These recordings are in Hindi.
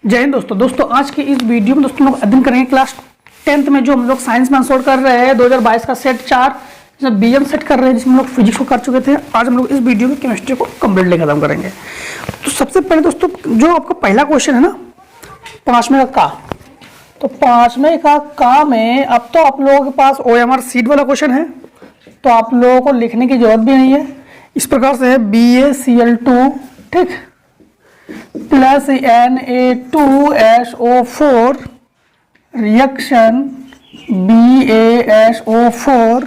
जय हिंद दोस्तों आज की इस वीडियो में दोस्तों लोग अध्ययन करेंगे क्लास 10th में जो हम लोग साइंस में आंसर कर रहे हैं 2022 का सेट 4 जिसमें बीएम सेट कर रहे हैं, जिसमें हम लोग फिजिक्स को कर चुके थे। आज हम लोग इस वीडियो में केमिस्ट्री को कंप्लीट लेकर खत्म करेंगे। तो सबसे पहले दोस्तों जो आपका पहला क्वेश्चन है ना 5वें का, तो 5वें का में अब तो आप लोगों के पास OMR सीट वाला क्वेश्चन है, तो आप लोगों को लिखने की जरूरत भी नहीं है। इस प्रकार से है BaCl2 ठीक plus Na2SO4 reaction BaSO4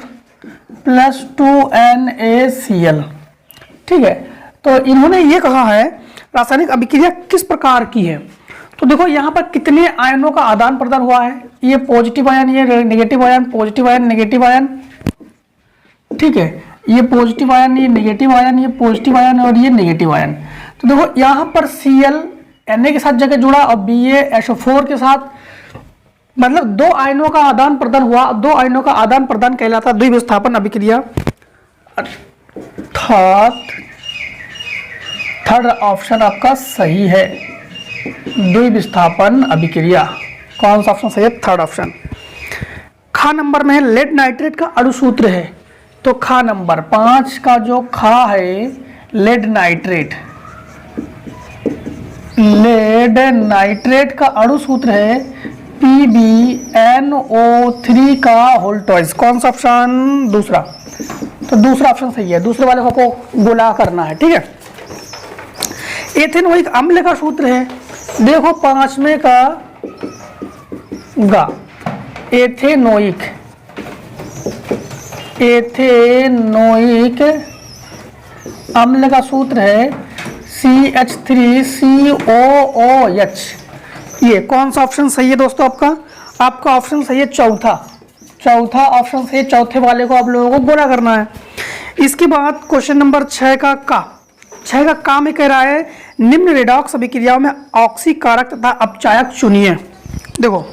plus 2NaCl। ठीक है, तो इन्होंने ये कहा है रासायनिक अभिक्रिया किस प्रकार की है। तो देखो यहाँ पर कितने आयनों का आदान प्रदान हुआ है, ये पॉजिटिव आयन, ये negative ion, positive ion, negative ion. ठीक है, ये पॉजिटिव आयन, ये नेगेटिव आयन, ये पॉजिटिव आयन और ये नेगेटिव आयन। तो देखो यहाँ पर Cl Na के साथ जगह जुड़ा और BaSO4 के साथ, मतलब दो आयनों का आदान प्रदान हुआ। दो आयनों का आदान प्रदान कहलाता है द्विविस्थापन अभिक्रिया। थर्ड ऑप्शन आपका सही है, द्विविस्थापन अभिक्रिया। कौन सा ऑप्शन सही है? Third option. खा नंबर में है लेड नाइट्रेट का अणुसूत्र है, तो खा नंबर 5 का जो खा है लेड नाइट्रेट, लेड नाइट्रेट का अणुसूत्र है PbNO3 का होल ट्वाइस। कौन सा ऑप्शन? दूसरा। तो दूसरा ऑप्शन सही है, दूसरे वाले को गोला करना है। ठीक है, एथेनोइक अम्ल का सूत्र है, देखो 5वें का गा, एथेनोइक अम्ल का सूत्र है CH3COOH। ये कौन सा ऑप्शन सही है दोस्तों? आपका ऑप्शन सही है चौथा ऑप्शन सही है। चौथे वाले को आप लोगों को गोला करना है। इसके बाद क्वेश्चन नंबर 6 का में कह रहा है निम्न रेडॉक्स अभिक्रियाओं में ऑक्सीकारक तथा अपचायक चुनिए। देखो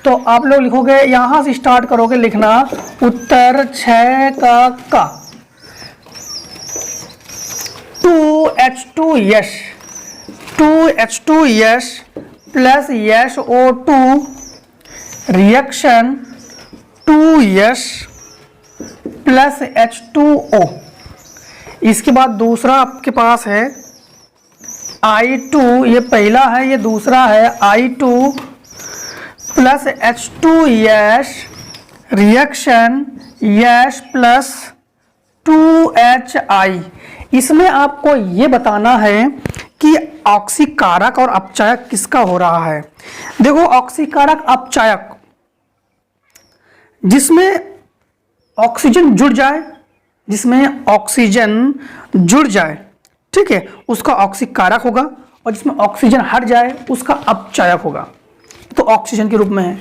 तो आप लोग लिखोगे, यहां से स्टार्ट करोगे लिखना उत्तर 6 का 2H2S plus SO2 reaction 2S plus H2O। इसके बाद दूसरा आपके पास है I2, ये पहला है, ये दूसरा है I2 plus H2S reaction S plus 2HI। इसमें आपको ये बताना है कि ऑक्सीकारक और अपचायक किसका हो रहा है। देखो ऑक्सीकारक अपचायक जिसमें ऑक्सीजन जुड़ जाए, ठीक है, उसका ऑक्सीकारक होगा, और जिसमें ऑक्सीजन हट जाए उसका अपचायक होगा। तो ऑक्सीजन के रूप में है,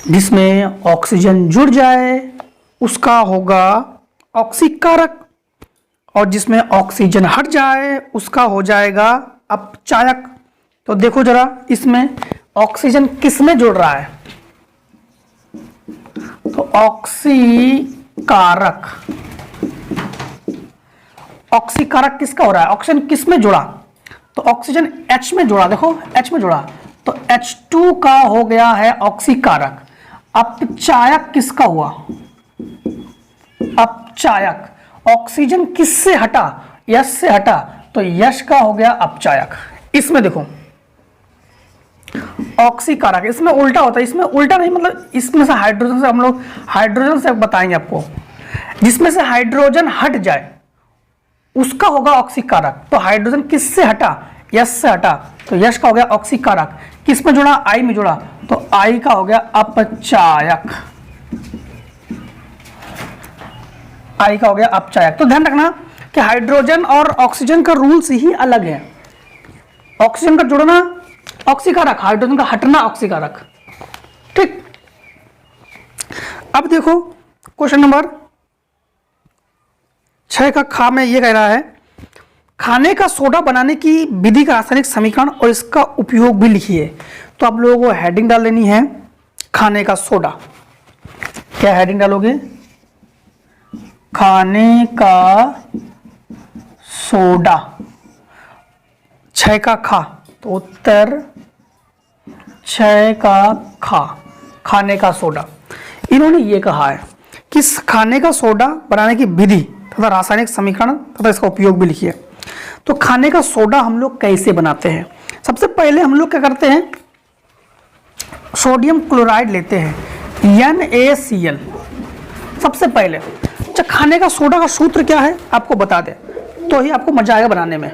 जिसमें ऑक्सीजन जुड़ जाए उसका होगा ऑक्सीकारक, और जिसमें ऑक्सीजन हट जाए उसका हो जाएगा अपचायक। तो देखो जरा इसमें ऑक्सीजन किस में जुड़ रहा है, तो ऑक्सीकारक किसका हो रहा है, ऑक्सीजन किस में जुड़ा, तो ऑक्सीजन H में जुड़ा। देखो H में जुड़ा, तो H2 का हो गया है ऑक्सीकारक। अपचायक किसका हुआ? अपचायक ऑक्सीजन किससे हटा? यश से हटा, तो यश का हो गया अपचायक। इसमें देखो ऑक्सीकारक, इसमें उल्टा होता है, इसमें उल्टा नहीं, मतलब इसमें से हाइड्रोजन से हम लोग हाइड्रोजन से बताएंगे आपको, जिसमें से हाइड्रोजन हट जाए उसका होगा ऑक्सीकारक। तो हाइड्रोजन किससे हटा? यश से हटा, तो यश का हो गया ऑक्सीकारक। किस में जुड़ा? I में जुड़ा, तो I का हो गया अपचायक। I का हो गया अपचायक। तो ध्यान रखना कि हाइड्रोजन और ऑक्सीजन का रूल्स ही अलग है। ऑक्सीजन का जुड़ना ऑक्सीकारक, हाइड्रोजन का हटना ऑक्सीकारक। ठीक, अब देखो क्वेश्चन नंबर 6 का खा में ये कह रहा है खाने का सोडा बनाने की विधि का रासायनिक समीकरण और इसका उपयोग भी लिखिए। तो आप लोगों को हेडिंग डाल लेनी है खाने का सोडा। क्या हेडिंग डालोगे? खाने का सोडा। 6 का खा, तो उत्तर 6 का खाने का सोडा। इन्होंने ये कहा है कि खाने का सोडा बनाने की विधि तथा रासायनिक समीकरण तथा इसका उपयोग भी लिखिए। तो खाने का सोडा हम लोग कैसे बनाते हैं? सबसे पहले हम लोग क्या करते हैं, सोडियम क्लोराइड लेते हैं NaCl। सबसे पहले अच्छा, खाने का सोडा का सूत्र क्या है आपको बता दें तो ही आपको मजा आएगा बनाने में।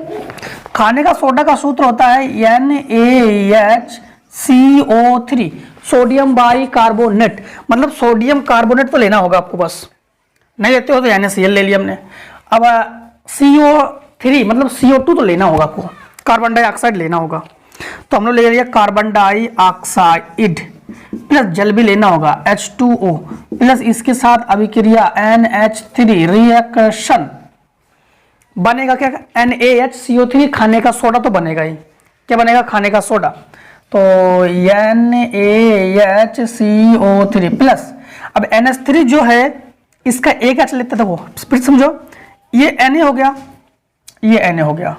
खाने का सोडा का सूत्र होता है NaHCO3, सोडियम बाई कार्बोनेट। मतलब सोडियम कार्बोनेट तो लेना होगा आपको, बस नहीं लेते हो तो NaCl ले लिया हमने। अब CO3 मतलब CO2 तो लेना होगा आपको, कार्बन डाइऑक्साइड लेना होगा। तो हम लोग ले लिया कार्बन डाइऑक्साइड प्लस जल भी लेना होगा H2O प्लस इसके साथ अभिक्रिया NH3 रिएक्शन बनेगा क्या, NaHCO3। खाने का सोडा तो बनेगा ही, क्या बनेगा, खाने का सोडा। तो NaHCO3 प्लस अब NH3 जो है इसका एक H लेते थे वो, फिर समझो ये Na हो गया, ये Na हो गया,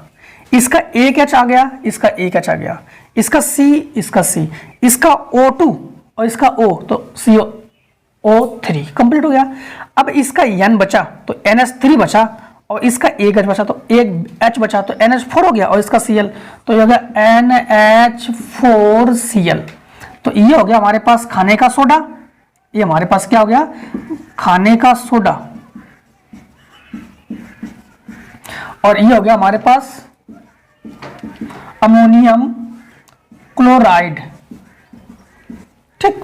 इसका एक H आ गया, इसका एक H आ गया, इसका C, इसका C, इसका O2 और इसका O, तो CO3 कंप्लीट हो गया। अब इसका N बचा तो NH3 बचा और इसका एक H बचा तो एक H बचा तो NH4 हो गया और इसका Cl तो ये हो गया NH4Cl। तो ये हो गया हमारे पास खाने का सोडा, ये हमारे पास क्या हो गया, खाने का सोडा। और ये हो गया हमारे पास अमोनियम क्लोराइड। ठीक,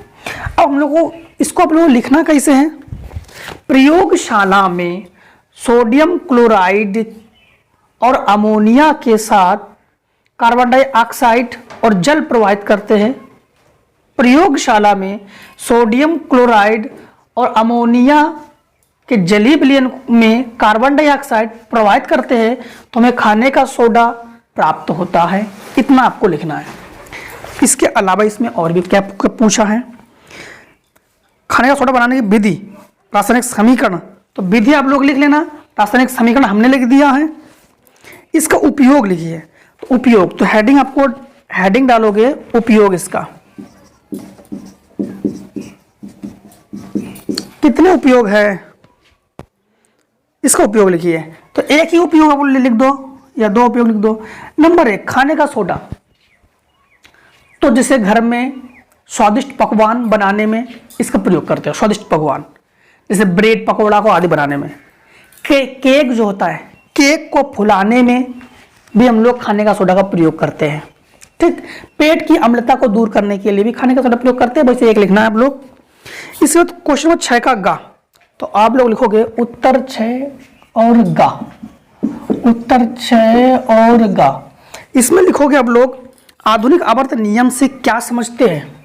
अब हम लोग को इसको आप लोग लिखना कैसे है, प्रयोगशाला में सोडियम क्लोराइड और अमोनिया के साथ कार्बन डाइऑक्साइड और जल प्रवाहित करते हैं। प्रयोगशाला में सोडियम क्लोराइड और अमोनिया के जलीय विलयन में कार्बन डाइऑक्साइड प्रवाहित करते हैं तो हमें खाने का सोडा प्राप्त होता है। इतना आपको लिखना है। इसके अलावा इसमें और भी क्या पूछा है, खाने का सोडा बनाने की विधि, रासायनिक समीकरण, तो विधि आप लोग लिख लेना, रासायनिक समीकरण हमने लिख दिया है। इसका उपयोग लिखिए, तो उपयोग तो हेडिंग आपको हेडिंग डालोगे उपयोग, इसका कितने उपयोग है इसका उपयोग लिखिए। तो एक ही उपयोग आप लिख दो या दो उपयोग लिख दो। नंबर 1 खाने का सोडा, तो जैसे घर में स्वादिष्ट पकवान बनाने में इसका प्रयोग करते हैं, स्वादिष्ट पकवान जैसे ब्रेड पकौड़ा को आदि बनाने में। केक जो होता है, केक को फुलाने में भी हम लोग खाने का सोडा का प्रयोग करते हैं। ठीक, पेट की अम्लता को दूर करने के लिए भी खाने का सोडा प्रयोग करते हैं। वैसे एक लिखना है आप लोग। इसके बाद क्वेश्चन नंबर 6 का गा, तो आप लोग लिखोगे उत्तर 6 और गा, उत्तर 6 और गा। इसमें लिखोगे आप लोग आधुनिक आवर्त नियम से क्या समझते हैं,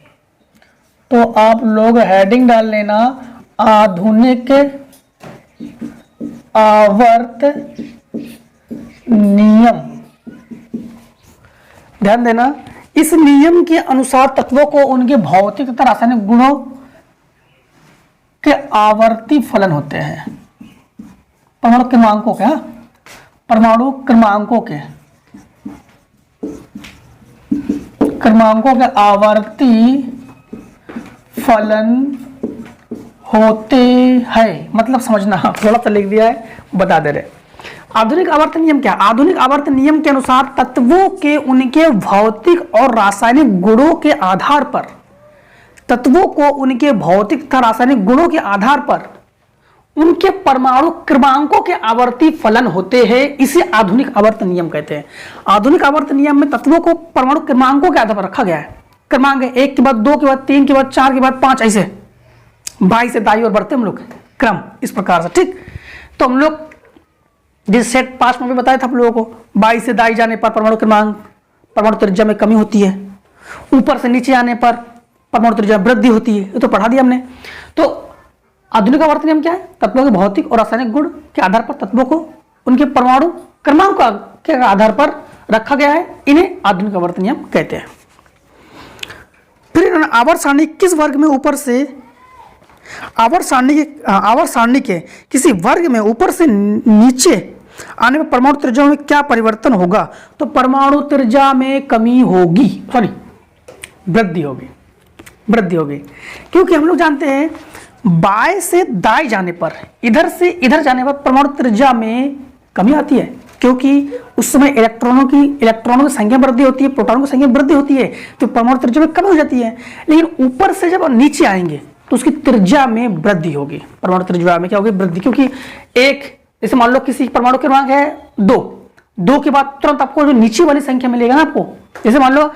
तो आप लोग हेडिंग डाल लेना आधुनिक आवर्त नियम। ध्यान देना, इस नियम के अनुसार तत्वों को उनके भौतिक तथा रासायनिक गुणों के आवर्ती फलन होते हैं। परमाणु क्रमांकों के, परमाणु क्रमांकों के आवर्ती फलन होते हैं। मतलब समझना, थोड़ा सा लिख दिया है, बता दे रहे। आधुनिक आवर्त नियम क्या? आधुनिक आवर्त नियम के अनुसार तत्वों के उनके भौतिक और रासायनिक गुणों के आधार पर, तत्वों को उनके भौतिक तथा रासायनिक गुणों के आधार पर उनके परमाणु क्रमांकों के आवर्ती फलन होते हैं। इसे आधुनिक आवर्त नियम कहते हैं। आधुनिक आवर्त नियम में तत्वों को परमाणु क्रमांकों के आधार पर रखा गया है। क्रमांक 1 के बाद 2 के बाद 3 के बाद 4 के बाद 5, ऐसे बाई से दाई और बढ़ते हम लोग क्रम इस प्रकार से। ठीक, तो हम लोग जिस सेट 5 में भी बताया था आप लोगों को, बाई से दाई जाने पर परमाणु क्रमांक, परमाणु त्रिज्या में कमी होती है, ऊपर से नीचे आने पर परमाणु त्रिज्या वृद्धि होती है। ये तो पढ़ा दिया हमने। तो आधुनिक आवर्त नियम क्या है? तत्वों के भौतिक और रासायनिक गुण के आधार पर तत्वों को उनके परमाणु क्रमांक के आधार पर रखा गया है। इन्हें आधुनिक आवर्त नियम कहते हैं। फिर आवर्त सारणी किस वर्ग में ऊपर से, आवर्त सारणी के किसी वर्ग में ऊपर से नीचे आने में परमाणु त्रिज्या में क्या परिवर्तन होगा? तो परमाणु त्रिज्या में कमी होगी, सॉरी वृद्धि होगी, वृद्धि होगी। क्योंकि हम लोग जानते हैं बाएं से दाएं जाने पर, इधर से इधर जाने पर परमाणु त्रिज्या में कमी आती है, क्योंकि उस समय इलेक्ट्रॉनों की संख्या वृद्धि होती है, प्रोटॉनों की संख्या वृद्धि होती है, तो परमाणु त्रिज्या में कमी हो जाती है। लेकिन ऊपर से जब नीचे आएंगे तो उसकी त्रिज्या में वृद्धि होगी, परमाणु त्रिज्या में क्या होगी, वृद्धि। क्योंकि एक, जैसे मान लो किसी परमाणु क्रमांक है 2, 2 के बाद तुरंत आपको जो नीचे वाली संख्या मिलेगा ना आपको, जैसे मान लो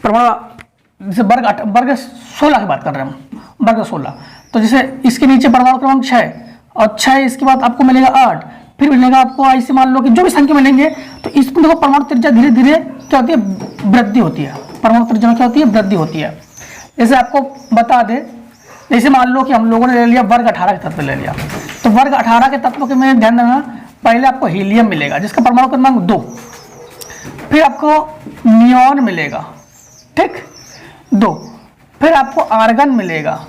परमाणु, जैसे वर्ग 16 की बात कर रहे हैं हम, वर्ग 16, तो जैसे इसके नीचे परमाणु क्रमांक 6 और 6, इसके बाद आपको मिलेगा 8, फिर मिलेगा आपको, ऐसे मान लो कि जो भी संख्या मिलेंगे, तो इसमें देखो परमाणु त्रिज्या धीरे धीरे क्या होती है, वृद्धि होती है। परमाणु त्रिज्या में क्या होती है, वृद्धि होती है। जैसे आपको बता दे, जैसे मान लो कि हम लोगों ने ले लिया वर्ग 18 के तत्व ले लिया, तो वर्ग 18 के तत्व के में ध्यान देना, पहले आपको हीलियम मिलेगा जिसका परमाणु क्रमांक 2, फिर आपको नियॉन मिलेगा, ठीक, 2, फिर आपको आर्गन मिलेगा,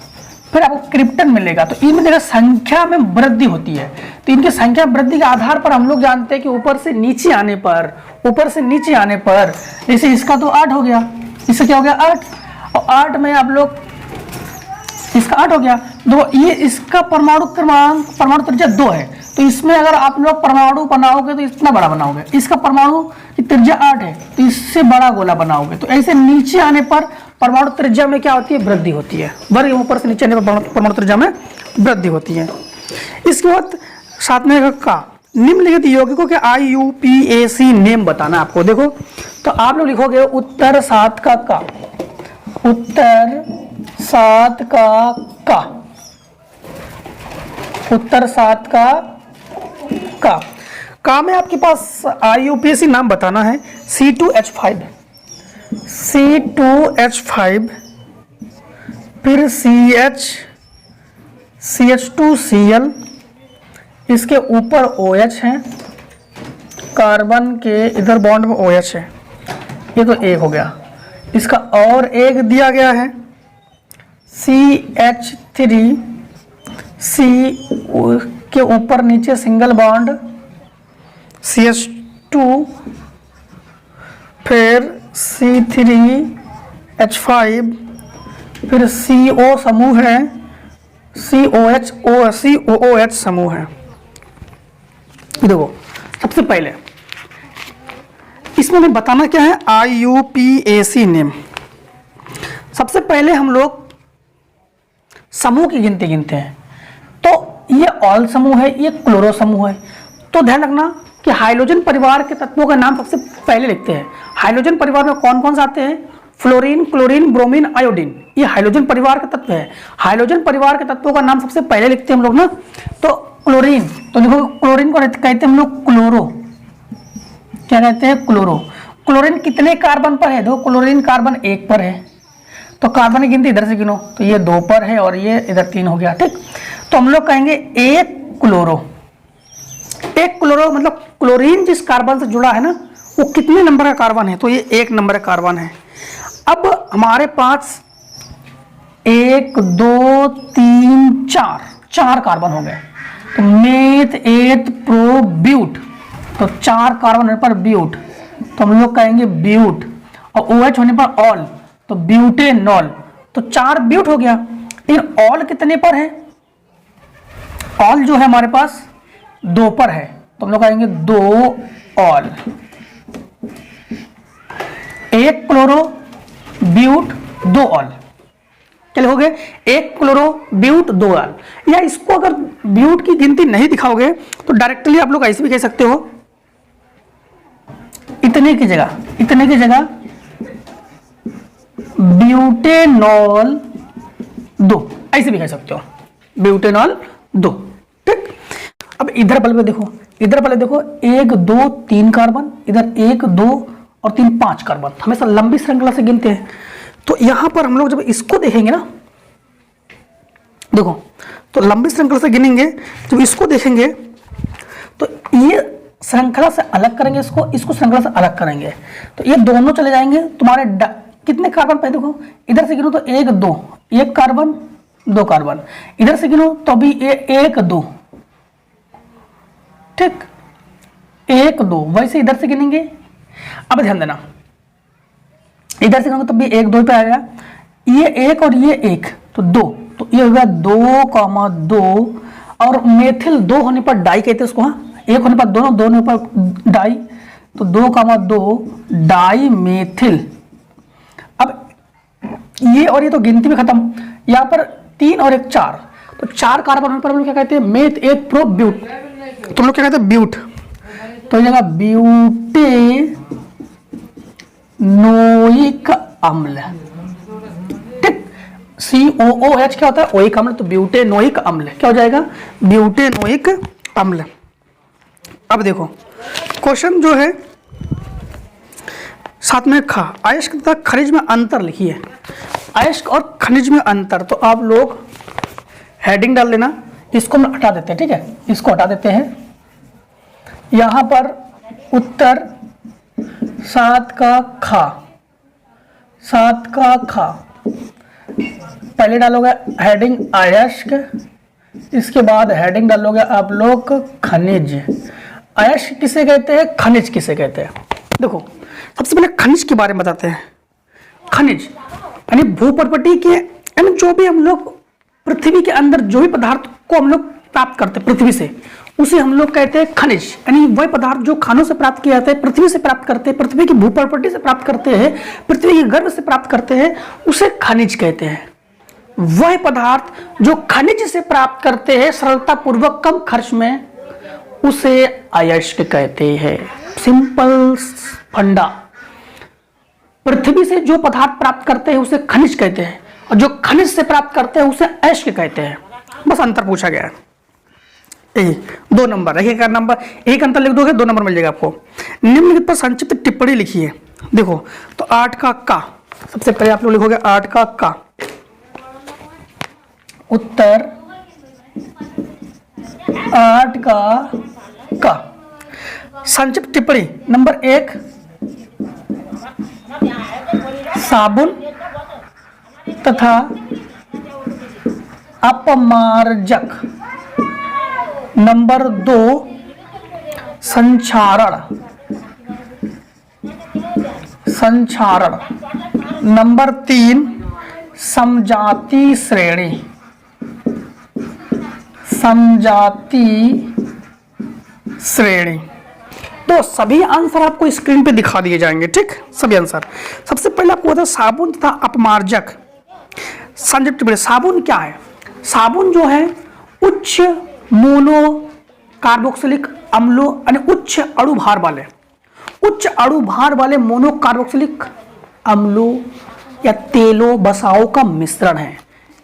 फिर आपको क्रिप्टन मिलेगा। तो इनमें देखा संख्या में वृद्धि होती है। तो इनकी संख्या वृद्धि के आधार पर हम लोग जानते हैं कि ऊपर से नीचे आने पर, ऊपर से नीचे आने पर, जैसे इसका तो 8 हो गया, इससे क्या हो गया 8, और 8 में आप लोग, इसका 8 हो गया, तो ये इसका परमाणु क्रमांक, परमाणु त्रिज्या 2 है, तो इसमें अगर आप लोग परमाणु बनाओगे तो इतना बड़ा बनाओगे, इसका परमाणु की त्रिज्या 8 है तो इससे बड़ा गोला बनाओगे। तो ऐसे नीचे आने पर परमाणु त्रिज्या में क्या होती है, वृद्धि होती है। वर्ग ऊपर से नीचे आने पर परमाणु त्रिज्या में वृद्धि होती है। इसके बाद साथ में का निम्नलिखित यौगिकों के IUPAC नेम बताना आपको। देखो तो आप लोग लिखोगे उत्तर 7 का, उत्तर 7 का, उत्तर 7 का में आपके पास IUPAC नाम बताना है। C2H5, C2H5, फिर CH2Cl, इसके ऊपर OH है, कार्बन के इधर बॉन्ड में OH है, ये तो एक हो गया। इसका और एक दिया गया है CH3, C के ऊपर नीचे सिंगल बॉन्ड CH2, फिर C3H5, फिर CO समूह है, COOH समूह है। देखो सबसे पहले इसमें बताना क्या है, IUPAC नेम। सबसे पहले हम लोग समूह की गिनती गिनते हैं, तो ये ऑल समूह है, ये क्लोरो समूह है। तो ध्यान रखना कि हाइड्रोजन परिवार के तत्वों का नाम सबसे पहले लिखते हैं। हाइड्रोजन परिवार में कौन कौन से आते हैं, फ्लोरीन, क्लोरीन, ब्रोमीन, आयोडीन, ये हाइड्रोजन परिवार का तत्व है। हाइड्रोजन परिवार के तत्वों का नाम सबसे पहले लिखते हैं हम लोग ना। तो क्लोरीन, तो देखो क्लोरीन को कहते हैं हम लोग क्लोरो, क्या कहते हैं, क्लोरो। क्लोरीन कितने कार्बन पर है, देखो क्लोरीन कार्बन 1 पर है, तो कार्बन की गिनती इधर से गिनो, तो ये 2 पर है और ये इधर 3 हो गया, ठीक। तो हम लोग कहेंगे एक क्लोरो, एक क्लोरो मतलब क्लोरीन जिस कार्बन से जुड़ा है ना वो कितने नंबर का कार्बन है, तो ये 1 नंबर का कार्बन है। अब हमारे पास 1 2 3 4 कार्बन हो गए, तो मेथ, एथ, प्रो, ब्यूट, तो 4 कार्बन होने पर ब्यूट, तो हम लोग कहेंगे ब्यूट, और OH होने पर ऑल, तो ब्यूटेनॉल, तो 4 ब्यूट हो गया। लेकिन ऑल कितने पर है, ऑल जो है हमारे पास 2 पर है, तो हम लोग कहेंगे 2 ऑल। 1 क्लोरो ब्यूट 2 ऑल, चलो हो गए 1 क्लोरो ब्यूट 2 ऑल। या इसको अगर ब्यूट की गिनती नहीं दिखाओगे तो डायरेक्टली आप लोग ऐसे भी कह सकते हो, इतने की जगह ब्यूटेनॉल 2, ऐसे भी कह सकते हो, ब्यूटेनॉल 2, ठीक। अब इधर पहले देखो, इधर पहले देखो 1 2 3 कार्बन, इधर 1 2 और 3 5 कार्बन, हमेशा लंबी श्रृंखला से गिनते हैं। तो यहां पर हम लोग जब इसको देखेंगे ना, देखो तो लंबी श्रृंखला से गिनेंगे, जब इसको देखेंगे तो ये श्रृंखला से अलग करेंगे, इसको श्रृंखला से अलग करेंगे, तो ये दोनों चले जाएंगे। तुम्हारे कितने कार्बन पे देखो, इधर से गिनो तो 1 2, 1 कार्बन 2 कार्बन, इधर से गिनो तो अभी 1 2, ठीक, 1 2, वैसे इधर से गिनेंगे। अब ध्यान देना, इधर से करूँगा तब भी 1 2 पे आएगा, ये 1 और ये 1 तो 2, तो ये होगा 2,2 और मेथिल 2 होने पर डाई कहते हैं उसको, हाँ 1 होने पर दोनों, 2 होने पर डाई, तो 2,2 डाई मेथिल। अब ये और ये तो गिनती में खत्म, यहाँ पर 3 और 1 4, तो 4 कार्बन होने पर हम लोग क्या कहते हैं, मेथ 1 प्रो ब्यूट, तो हम लोग क्या कहते हैं ब्यूट, तो जगह ब्यूटेनोइक अम्ल, ठीक। COOH क्या होता है, ओइक अम्ल, तो ब्यूटेनोइक अम्ल क्या हो जाएगा, ब्यूटेनोइक अम्ल। अब देखो क्वेश्चन जो है साथ में खा, अयस्क तथा खनिज में अंतर लिखिए, अयस्क और खनिज में अंतर, तो आप लोग हेडिंग डाल लेना, इसको हम हटा देते हैं, ठीक है, इसको हटा देते हैं। यहां पर उत्तर 7 का खा, 7 का खा, पहले डालोगे हेडिंग अयस्क, इसके बाद हेडिंग डालोगे आप लोग खनिज। अयस्क किसे कहते हैं, खनिज किसे कहते हैं, देखो सबसे पहले खनिज के बारे में बताते हैं। खनिज यानी भूपर्पटी के, यानी जो भी हम लोग पृथ्वी के अंदर जो भी पदार्थ को हम लोग प्राप्त करते हैं पृथ्वी से, उसे हम लोग कहते हैं खनिज, यानी वह पदार्थ जो खानों से प्राप्त किया जाता है, पृथ्वी से प्राप्त करते हैं, पृथ्वी की भूपर्पटी से प्राप्त करते हैं, पृथ्वी के गर्भ से प्राप्त करते हैं, उसे खनिज कहते हैं। वह पदार्थ जो खनिज से प्राप्त करते हैं सरलता पूर्वक कम खर्च में, उसे अयस्क कहते हैं। सिंपल फंडा, पृथ्वी से जो पदार्थ प्राप्त करते हैं उसे खनिज कहते हैं, और जो खनिज से प्राप्त करते हैं उसे अयस्क कहते हैं। बस अंतर पूछा गया है, 2 नंबर, एक नंबर, एक अंतर लिख दोगे 2 नंबर मिल जाएगा आपको। निम्नलिखित पर संक्षिप्त टिप्पणी लिखिए। देखो तो 8 का का, सबसे पहले आप लोग लिखोगे 8 का उत्तर 8 का संक्षिप्त टिप्पणी नंबर 1 साबुन तथा अपमार्जक, नंबर 2 संक्षारण, नंबर 3 समजाति श्रेणी, तो सभी आंसर आपको स्क्रीन पे दिखा दिए जाएंगे, ठीक, सभी आंसर। सबसे पहले आपको बता साबुन तथा अपमार्जक। संक्षिप्त टिप्पणी, साबुन क्या है, साबुन जो है उच्च मोनो कार्बोक्सिलिक अम्लों, यानी उच्च अणु भार वाले मोनो कार्बोक्सिलिक अम्लों या तेलों बसाओं का मिश्रण है।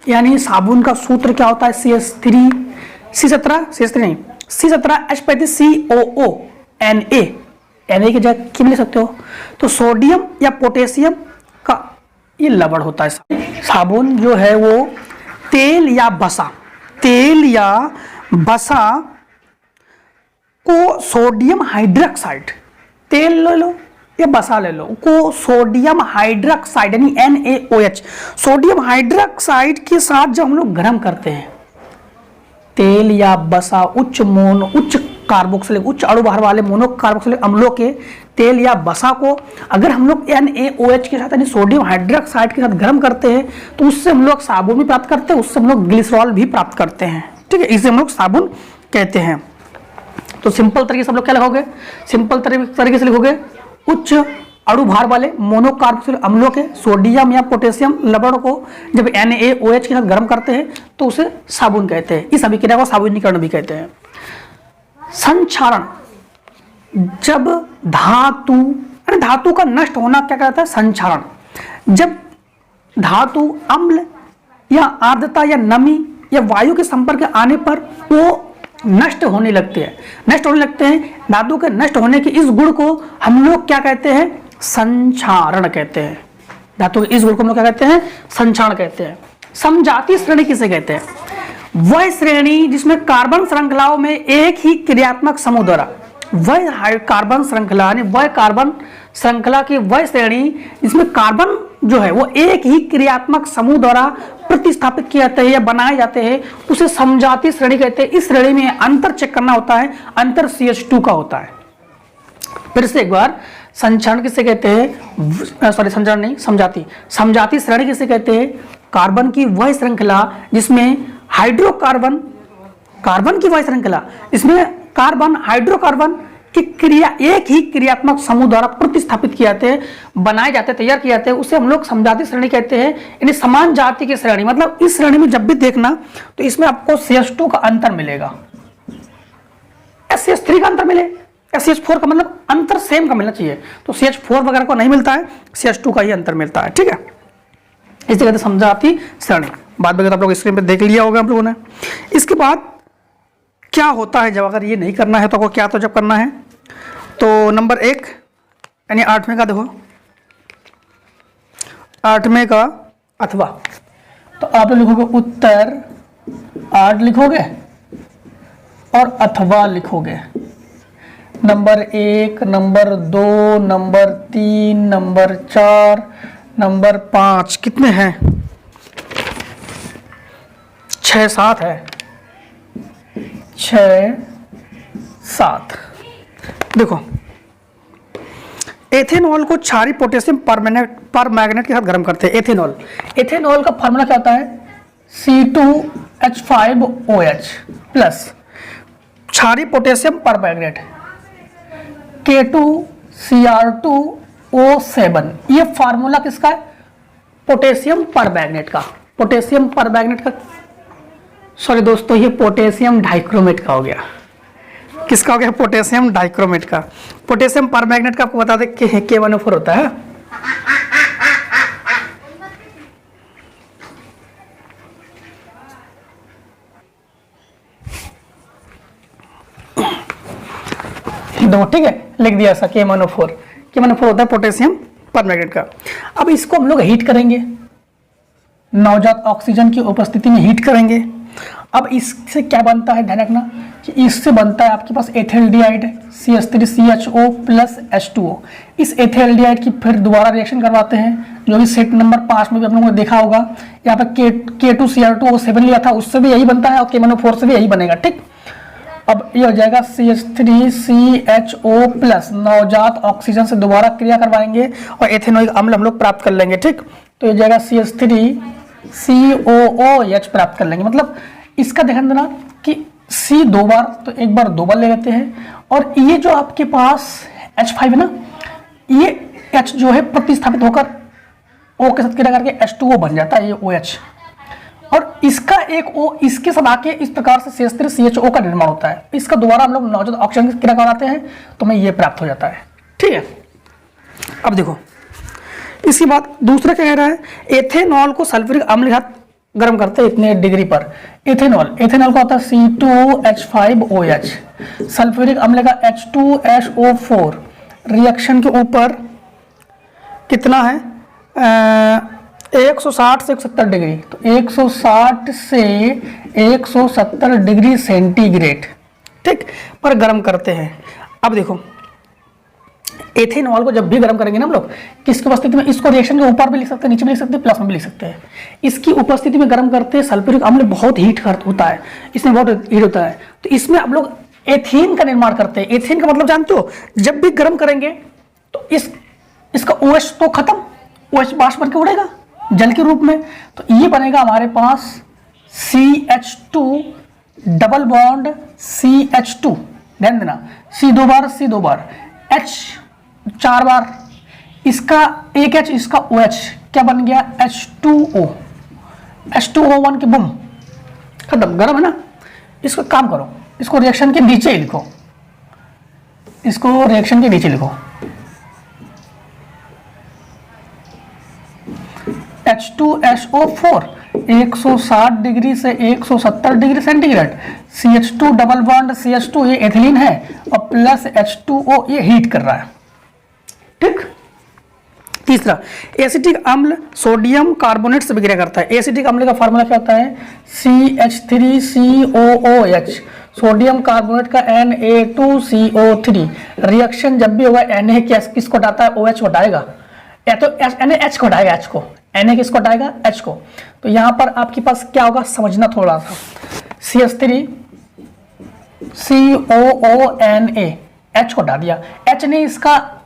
यानी साबुन का सूत्र क्या होता है, C17H35COO Na की जगह क्या लिख सकते हो, तो सोडियम या पोटेशियम का ये लवण होता है। साबुन जो है वो तेल या बसा को सोडियम हाइड्रोक्साइड, तेल ले लो या बसा ले लो, को सोडियम हाइड्रोक्साइड यानी NaOH, सोडियम हाइड्रोक्साइड के साथ जब हम लोग गर्म करते हैं, तेल या बसा उच्च कार्बोक्सिलिक, उच्च अणु भार वाले मोनो कार्बोक्सिलिक अम्लों के तेल या बसा को अगर हम लोग NaOH के साथ यानी सोडियम हाइड्रोक्साइड के साथ गर्म करते हैं, तो उससे हम लोग साबुन भी प्राप्त करते हैं, उससे हम लोग ग्लिसरॉल भी प्राप्त करते हैं, ठीक है, इसे हम लोग साबुन कहते हैं। तो सिंपल तरीके से हम लोग क्या लिखोगे, सिंपल तरीके से लिखोगे उच्च अणु भार वाले मोनो कार्बोक्सिलिक अम्लों के सोडियम या पोटेशियम लवण को जब NaOH के साथ गर्म करते हैं तो उसे साबुन कहते हैं। इस अभिक्रिया को साबुनीकरण भी कहते हैं। संक्षारण, जब धातु का नष्ट होना क्या कहता है, संक्षारण, जब धातु अम्ल या आर्द्रता या नमी या वायु के संपर्क आने पर वो नष्ट होने लगते हैं, धातु के नष्ट होने के इस गुण को हम लोग क्या कहते हैं, संक्षारण कहते हैं। धातु के इस गुण को हम लोग क्या कहते हैं, संक्षारण कहते हैं। समजाति श्रेणी किसे कहते हैं, वह श्रेणी जिसमें कार्बन श्रृंखलाओं में एक ही क्रियात्मक समूह द्वारा, वह कार्बन श्रृंखला यानी वह कार्बन श्रृंखला की वह श्रेणी जिसमें कार्बन जो है वो एक ही क्रियात्मक समूह द्वारा प्रतिस्थापित किए जाते हैं या बनाए जाते हैं, उसे समजाति श्रेणी कहते हैं। इस श्रेणी में अंतर चेक करना होता है, अंतर CH2 का होता है। फिर से एक बार, संचरण किसे कहते हैं, सॉरी संचरण नहीं, समझाती, समझाती श्रेणी किसे कहते हैं, कार्बन की वह श्रृंखला जिसमें हाइड्रोकार्बन, कार्बन की वह श्रृंखला इसमें कार्बन हाइड्रोकार्बन की क्रिया एक ही क्रियात्मक समूह द्वारा प्रतिस्थापित किए जाते हैं, बनाए जाते हैं, तैयार किए जाते हैं, उसे हम लोग समझाती श्रेणी कहते हैं। यानी समान जाति की श्रेणी, मतलब इस श्रेणी में जब भी देखना तो इसमें आपको CH2 का अंतर मिलेगा, SCH3 का अंतर मिले, SCH4 का मतलब अंतर सेम का मिलना चाहिए, तो CH4 वगैरह को नहीं मिलता है, CH2 का ही अंतर मिलता है। ठीक है, इसे कहते हैं समझाती श्रेणी। बात वगैरह आप लोग स्क्रीन पे देख लिया होगा आप लोगों ने। इसके बाद क्या होता है जब अगर ये नहीं करना है तो आपको क्या तो जब करना है, तो नंबर 1 यानी 8वें का देखो, 8वें का अथवा, तो आप लिखोगे उत्तर 8 लिखोगे और अथवा लिखोगे। Number 1, number 2, number 3, number 4, number 5, कितने हैं, 6 7 है, 6 7। देखो एथेनॉल को क्षारीय पोटेशियम परमैंगनेट के साथ गर्म करते हैं। एथेनॉल, एथेनॉल का फार्मूला क्या होता है, C2H5OH प्लस क्षारीय पोटेशियम परमैंगनेट K2Cr2O7। ये फार्मूला किसका है, पोटेशियम परमैंगनेट का, पोटेशियम परमैंगनेट का, सॉरी दोस्तों ये पोटेशियम डाइक्रोमेट का हो गया। किसका हो गया, पोटेशियम डाइक्रोमेट का। पोटेशियम परमैंगनेट का आपको बता दें कि K1O4 होता है। दो, ठीक है, लिख दिया ऐसा K1O4 होता है पोटेशियम परमैंगनेट का। अब इसको हम लोग हीट करेंगे, नवजात ऑक्सीजन की उपस्थिति में हीट करेंगे। अब इससे क्या बनता है, ध्यान रखना कि इससे बनता है आपके पास एथिल्डिहाइड CH3CHO प्लस H2O। इस एथिल्डिहाइड की फिर दोबारा रिएक्शन करवाते हैं, जो कि सेट नंबर 5 में भी आप लोगों ने देखा होगा। यहाँ पर K2Cr2O7 लिया था, उससे भी यही बनता है और K1O4 से भी यही बनेगा। ठीक, अब ये हो जाएगा CH3CHO प्लस, नवजात ऑक्सीजन से दोबारा क्रिया करवाएंगे और एथेनोइक अम्ल हम लोग प्राप्त कर लेंगे। ठीक, तो ये जाएगा CH3COOH प्राप्त कर लेंगे। मतलब इसका ध्यान देना कि C 2 बार, तो एक बार 2 बार ले लेते हैं, और ये जो आपके पास H5 है ना, ये H जो है प्रतिस्थापित होकर O के साथ क्रिया करके H2O बन जाता है, ये OH, और इसका एक O इसके साथ आके इस प्रकार से CH3CHO का निर्माण होता है। इसका दोबारा हम लोग नवजात ऑक्सीजन की क्रिया कराते हैं तो हमें ये प्राप्त हो जाता है। ठीक है, अब देखो इसके बाद दूसरा क्या कह रहा है, एथेनॉल को सल्फ्यूरिक अम्ल के साथ गर्म करते हैं इतने डिग्री पर। एथेनॉल का होता है C2H5OH, सल्फ्यूरिक अम्ल का H2SO4, रिएक्शन के ऊपर कितना है 160 से 170 डिग्री, तो 160 से 170 डिग्री सेंटीग्रेड, ठीक, पर गर्म करते हैं। अब देखो एथेनॉल को जब भी गर्म करेंगे ना हम लोग, किसकी उपस्थिति में, इसको रिएक्शन के ऊपर भी लिख सकते हैं, नीचे भी लिख सकते हैं, प्लस में भी लिख सकते हैं। इसकी उपस्थिति में गर्म करते हैं, सल्फ्यूरिक अम्ल बहुत हीट होता है, इसमें बहुत हीट होता है, तो इसमें आप लोग एथेन का निर्माण करते हैं। एथेन का मतलब जानते हो, जब भी गर्म करेंगे तो इसका OH तो खत्म, OH बाष्प बन के उड़ेगा जल के रूप में, तो ये बनेगा हमारे पास CH2 डबल बॉन्ड CH2, ध्यान देना, C 2 बार C 2 बार, H 4 बार, इसका एक H, इसका OH क्या बन गया H2O, H2O1 के बुम खत्म, गर्म है ना। इसको काम करो, इसको रिएक्शन के नीचे ही लिखो, इसको रिएक्शन के नीचे लिखो, H2SO4 160 डिग्री से 170 degree centigrade, CH2 double bond CH2 ये एथिलीन है, और प्लस H2O ये हीट कर रहा है। ठीक, तीसरा एसिटिक अम्ल सोडियम कार्बोनेट से विक्रिया करता है। एसिटिक अम्ल का फार्मूला क्या होता है CH3COOH, सोडियम कार्बोनेट का Na2CO3, रिएक्शन जब भी होगा Na किसको हटाता है, OH को हटाएगा, या तो NaH को हटाएगा, H को, Na किसको हटाएगा, H को। तो यहां पर आपके पास क्या होगा समझना थोड़ा सा, CH3COONA, H को हटा दिया, H ने इसका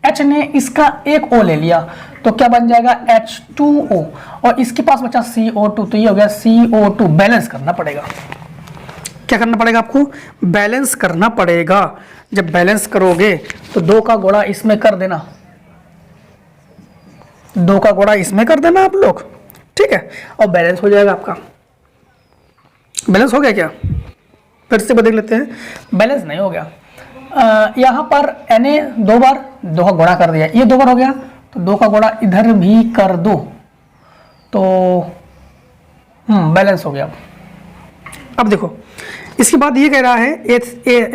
H ने इसका एक O ले लिया तो क्या बन जाएगा H2O, और इसके पास बचा CO2, तो ये हो गया CO2। बैलेंस करना पड़ेगा। क्या करना पड़ेगा आपको? बैलेंस करना पड़ेगा। जब बैलेंस करोगे तो 2 का गुणा इसमें कर देना, 2 का गुणा इसमें कर देना आप लोग, ठीक है, और बैलेंस हो जाएगा आपका। बैलेंस हो गया क्या? फिर से देख लेते हैं। बैलेंस नहीं हो गया। यहाँ पर Na 2 बार 2 का गुणा कर दिया, ये 2 बार हो गया तो 2 का गुणा इधर भी कर दो तो बैलेंस हो गया। अब देखो इसके बाद ये कह रहा है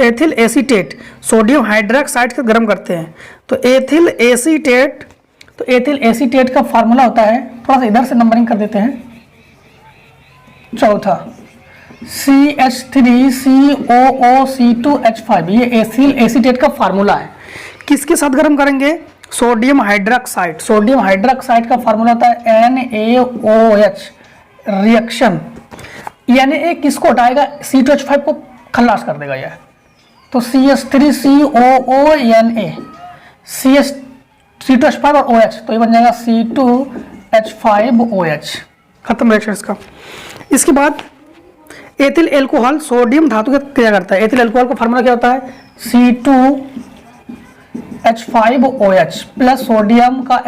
एथिल एसीटेट सोडियम हाइड्रोक्साइड को गर्म करते हैं, तो एथिल एसीटेट, तो एथिल एसीटेट का फार्मूला होता है, थोड़ा सा इधर से नंबरिंग कर देते हैं, चौथा CH3COOC2H5, ये एथिल एसीटेट का फार्मूला है। किसके साथ गर्म करेंगे? Sodium hydroxide. सोडियम हाइड्रोक्साइड का फार्मूला होता है NaOH रिएक्शन। Na किसको हटाएगा? C2H5 को खल्लास कर देगा यह, तो CH3COONA, C2H5 और OH, तो ये बन जाएगा C2H5OH। खत्म रिएक्शन इसका। इसके बाद एथिल एल्कोहल सोडियम धातु की क्रिया करता है। एथिल एल्कोहल का फार्मूला क्या होता है? C2H5OH प्लस सोडियम का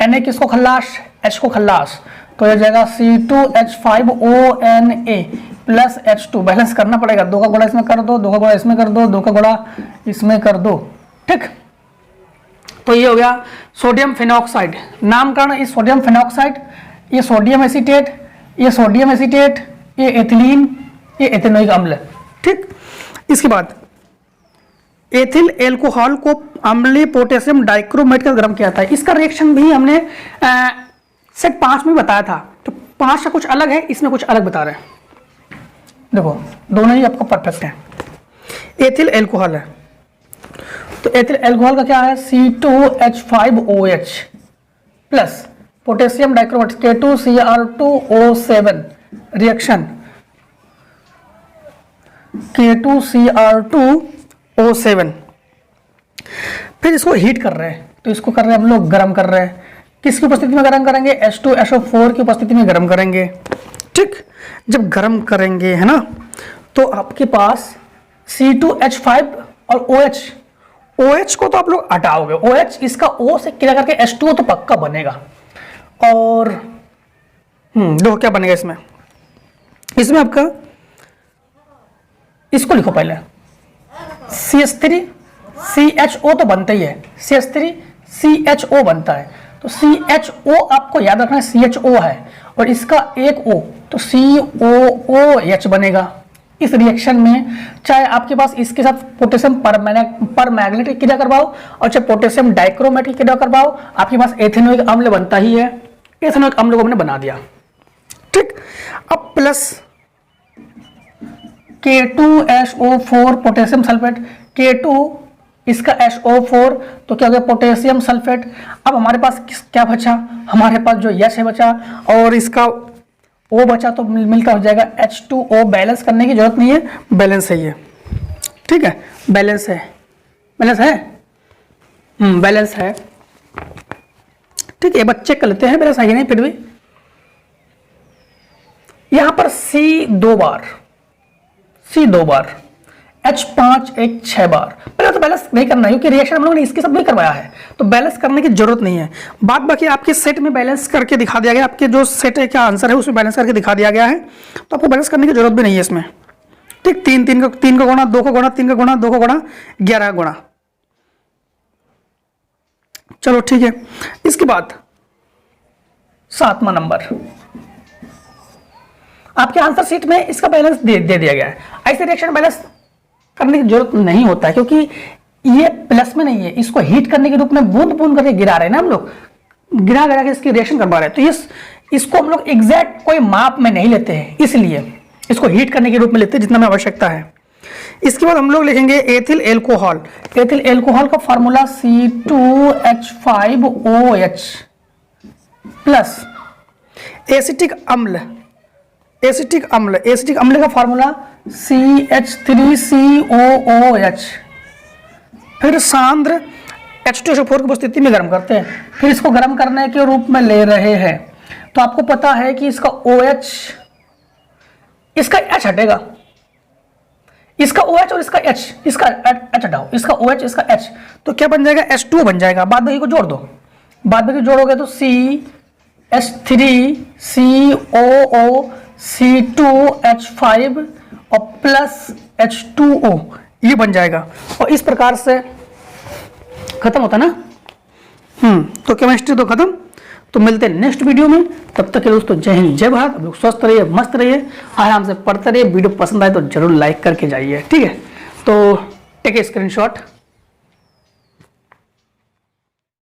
Na किसको खल्लास? H को खल्लास, तो ये जाएगा C2H5ONA प्लस H2। बैलेंस करना पड़ेगा, 2 का गुणा इसमें कर दो, 2 का गुणा इसमें कर दो, 2 का गुणा इसमें कर दो, ठीक। तो ये हो गया सोडियम फिनॉक्साइड। नामकरण इस सोडियम फिनॉक्साइड, ये सोडियम एसीटेट, ये सोडियम एसीटेट, ये एथिलीन, ये एथेनोइक अम्ल, ठीक। इसके बाद एथिल एल्कोहल को अम्लीय पोटेशियम डाइक्रोमेट का गर्म किया था। इसका रिएक्शन भी हमने सेट 5 में बताया था, तो 5 का कुछ अलग है, इसमें कुछ अलग बता रहे हैं। देखो दोनों ही आपको परफेक्ट है। एथिल एल्कोहल है, तो एथिल एल्कोहल का क्या है? C2H5OH plus potassium dichromate K2Cr2O7 reaction, K2Cr2O7। फिर इसको हीट कर रहे हैं, तो इसको कर रहे हैं हम लोग गर्म कर रहे हैं। किसकी उपस्थिति में गर्म करेंगे? H2SO4 की उपस्थिति में गर्म करेंगे, ठीक। जब गर्म करेंगे है ना, तो आपके पास C2H5 और OH को तो आप लोग हटाओगे, OH इसका O से क्रिया करके H2O तो पक्का बनेगा। और देखो क्या बनेगा इसमें इसमें आपका, इसको लिखो पहले, CH3CHO तो बनता ही है, CH3CHO बनता है, तो CHO आपको याद रखना है CHO है, और इसका एक O तो COOH बनेगा। इस रिएक्शन में चाहे आपके पास इसके साथ पोटेशियम परमैंगनेट की क्रिया करवाओ और चाहे पोटेशियम डाइक्रोमेट की क्रिया करवाओ, आपके पास एथेनोइक अम्ल बनता ही है। एथेनोइक अम्ल को हमने बना दिया, ठीक। अब plus K2SO4 potassium sulphate, K2 इसका SO4 तो क्या हो गया? Potassium sulphate. अब हमारे पास क्या बचा? हमारे पास जो H है बचा और इसका O बचा, तो मिलकर हो जाएगा H2O। बैलेंस करने की जरूरत नहीं है, बैलेंस है ये, ठीक है, बैलेंस है, बैलेंस है, बैलेंस है, ठीक है। बच्चे कर लेते हैं बैलेंस है नहीं, फिर भी यहां पर C 2 बार, H5 एक 6 बार। पहले तो बैलेंस नहीं करना है क्योंकि रिएक्शन हम लोगों ने इसके साथ नहीं करवाया है, तो बैलेंस करने की जरूरत नहीं है। बाद बाकी आपके सेट में बैलेंस करके दिखा दिया गया, आपके जो सेट है क्या आंसर है उसमें बैलेंस करके दिखा दिया गया है, तो आपको बैलेंस करने की जरूरत भी नहीं है इसमें, ठीक। 3 का गुणा, 2 का गुणा, 3 का गुणा, 2 का गुणा, 11 का गुणा, चलो ठीक है। इसके बाद 7वां नंबर, आपके आंसर शीट में इसका बैलेंस दे दिया गया है। ऐसे रिएक्शन बैलेंस करने की जरूरत नहीं होता है क्योंकि ये प्लस में नहीं है, इसको हीट करने के रूप में बूंद बूंद करके गिरा रहे हैं ना हम लोग, गिरा गिरा के इसकी रिएक्शन करवा रहे हैं, तो इसको हम लोग एग्जैक्ट कोई माप में नहीं लेते हैं, इसलिए इसको हीट करने के रूप में लेते हैं जितना में आवश्यकता है। इसके बाद हम लोग लिखेंगे एथिल एल्कोहल। एथिल एल्कोहल का फॉर्मूला C2H5OH प्लस एसिटिक अम्ल, एसिटिक अम्ल का फॉर्मूला CH3COOH, फिर सांद्र H2SO4 की उपस्थिति में गर्म करते हैं, फिर इसको गर्म करने के रूप में ले रहे हैं, तो आपको पता है कि इसका OH, इसका H हटेगा, इसका OH और इसका H, इसका H हटाओ, इसका OH इसका H, तो क्या बन जाएगा, H2O बन जाएगा। बाद बाकी को जोड़ दो, बाद बाकी जोड़ोगे तो CH3COO C2H5 और प्लस H2O, ये बन जाएगा। और इस प्रकार से खत्म होता ना। तो केमिस्ट्री तो खत्म। तो मिलते हैं नेक्स्ट वीडियो में, तब तक के दोस्तों जय हिंद जय भारत। आप लोग स्वस्थ रहिए, मस्त रहिए, आराम से पढ़ते रहिए। वीडियो पसंद आए तो जरूर लाइक करके जाइए, ठीक है। तो टेक ए स्क्रीनशॉट।